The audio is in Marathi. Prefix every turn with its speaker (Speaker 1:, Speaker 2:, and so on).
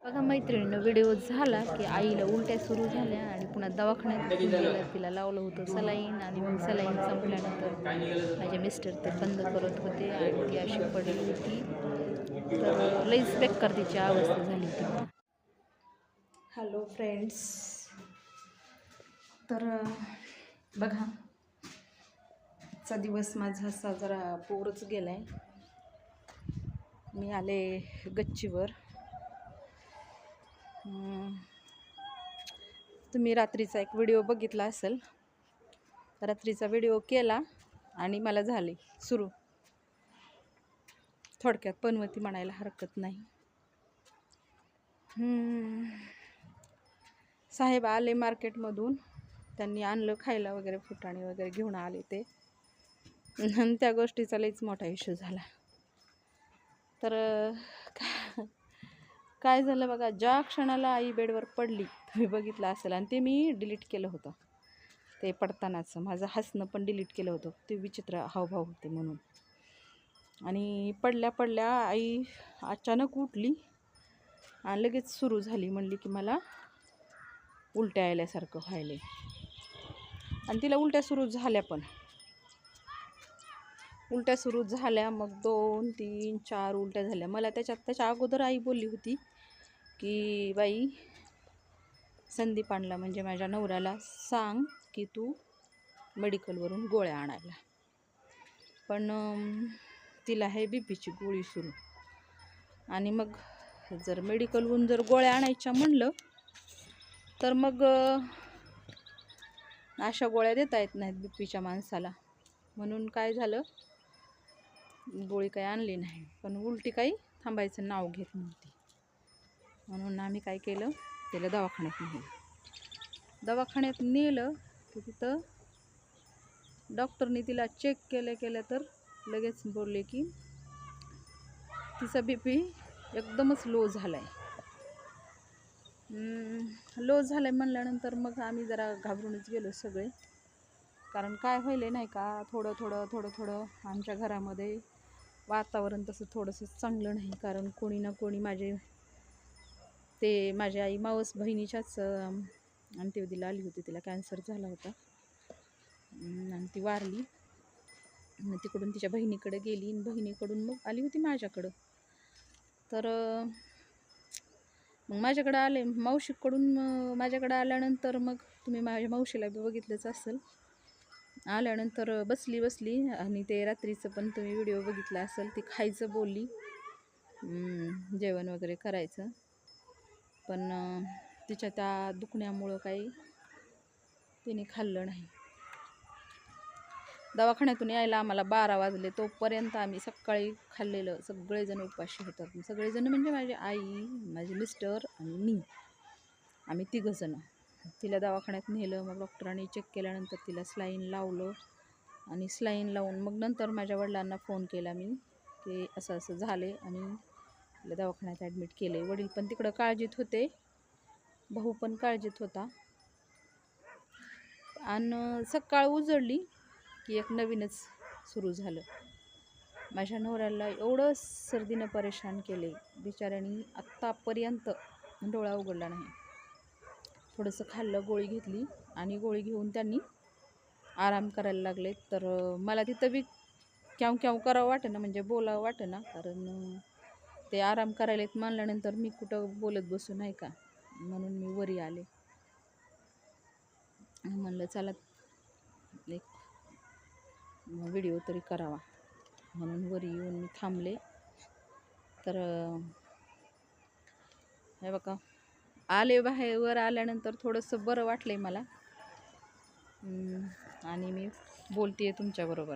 Speaker 1: बघा मैत्रिणीनं व्हिडिओ झाला की आईला उलट्या सुरू झाल्या आणि पुन्हा दवाखान्यात घेऊन गेलं. तिला लावलं होतं सलाईन आणि मग सलाईन संपल्यानंतर माझे मिस्टर ते बंद करत होते आणि ती अशी पडली होती. तर लईच बेकार तिची अवस्था झाली होती. हॅलो फ्रेंड्स, तर बघा आजचा दिवस माझा असा जरा पोरच गेलाय. मी आले गच्चीवर. तुम्ही रात्रीचा एक व्हिडिओ बघितला असेल. रात्रीचा व्हिडिओ केला आणि मला झाले सुरू. थोडक्यात पनवती म्हणायला हरकत नाही. साहेब आले मार्केटमधून. त्यांनी आणलं खायला वगैरे, फुटाणे वगैरे घेऊन आले ते. आणि त्या गोष्टीचा लईच मोठा इश्यू झाला. तर काय झालं बघा, ज्या क्षणाला आई बेडवर पडली तुम्ही बघितलं असेल, आणि ते मी डिलीट केलं होतं. ते पडतानाचं माझं हसणं पण डिलीट केलं होतं. ते विचित्र हावभाव होते म्हणून. आणि पडल्या पडल्या आई अचानक उठली आणि लगेच सुरू झाली. म्हणली की मला उलट्या आल्यासारखं व्हायले. आणि तिला उलट्या सुरू झाल्या पण. उलट्या सुरू झाल्या, मग 2, 3, 4 उलट्या झाल्या. मला त्याच्या अगोदर आई बोलली होती की बाई संदीप आणला म्हणजे माझ्या नवऱ्याला सांग की तू मेडिकलवरून गोळ्या आणायला. पण तिला आहे बीपीची गोळी सुरू. आणि मग जर मेडिकलवरून जर गोळ्या आणायच्या म्हणलं तर मग अशा गोळ्या देता येत नाहीत बीपीच्या माणसाला. म्हणून काय झालं, गोळी काही आणली नाही. पण उलटी काही थांबायचं नाव घेत नव्हती. म्हणून आम्ही काय केलं, तिला दवाखान्यात नेलं. दवाखान्यात नेलं तर तिथं डॉक्टरनी तिला चेक केलं तर लगेच बोलले की तिचा बीपी एकदमच लो झाला आहे. लो झालं आहे म्हणल्यानंतर मग आम्ही जरा घाबरूनच गेलो सगळे. कारण काय व्हायलं नाही का, थोडं थोडं आमच्या घरामध्ये वातावरण तसं थोडंसं चांगलं नाही. कारण कोणी ना कोणी माझी आई मावस बहिणीच्याच अंत्यविधीला आली होती. तिला कॅन्सर झाला होता आणि ती वारली. मग तिकडून तिच्या बहिणीकडे गेली आणि बहिणीकडून मग आली होती माझ्याकडं. तर मग माझ्याकडं आले. मावशीकडून माझ्याकडं आल्यानंतर मग तुम्ही माझ्या मावशीला बी बघितलंच असेल. आल्यानंतर बसली आणि ते रात्रीचं पण तुम्ही व्हिडिओ बघितला असेल. ती खायचं बोलली, जेवण वगैरे करायचं. पण तिच्या त्या दुखण्यामुळं काही तिने खाल्लं नाही. दवाखान्यातून यायला आम्हाला 12 वाजले. तोपर्यंत आम्ही सकाळी खाल्लेलं सगळेजण उपाशी होतात. सगळेजण म्हणजे माझी आई, माझे मिस्टर आणि मी, आम्ही 3 जण. तिला दवाखान्यात नेलं. मग डॉक्टरांनी चेक केल्यानंतर तिला स्लाईन लावलं. आणि स्लाईन लावून मग नंतर माझ्या वडिलांना फोन केला मी की असं असं झाले आणि तिला दवाखान्यात ॲडमिट केले. वडील पण तिकडं काळजीत होते, भाऊ पण काळजीत होता. आणि सकाळ उजळली की एक नवीनच सुरू झालं. माझ्या नवऱ्याला एवढं सर्दीनं परेशान केले बिचाऱ्यानी, आत्तापर्यंत डोळा उघडला नाही. थोडंसं खाल्लं, गोळी घेतली आणि गोळी घेऊन त्यांनी आराम करायला लागले. तर मला तिथं बी क्याव करावं वाटेना, म्हणजे बोलावं वाटेना. कारण ते आराम करायला मानल्यानंतर मी कुठं बोलत बसू नाही का, म्हणून मी वरी आले. म्हणलं चला एक व्हिडिओ तरी करावा, म्हणून वरी येऊन मी थांबले. तर हे बघा आले बाहेर. वर आल्यानंतर थोडंसं बरं वाटलंय मला आणि मी बोलते तुमच्याबरोबर.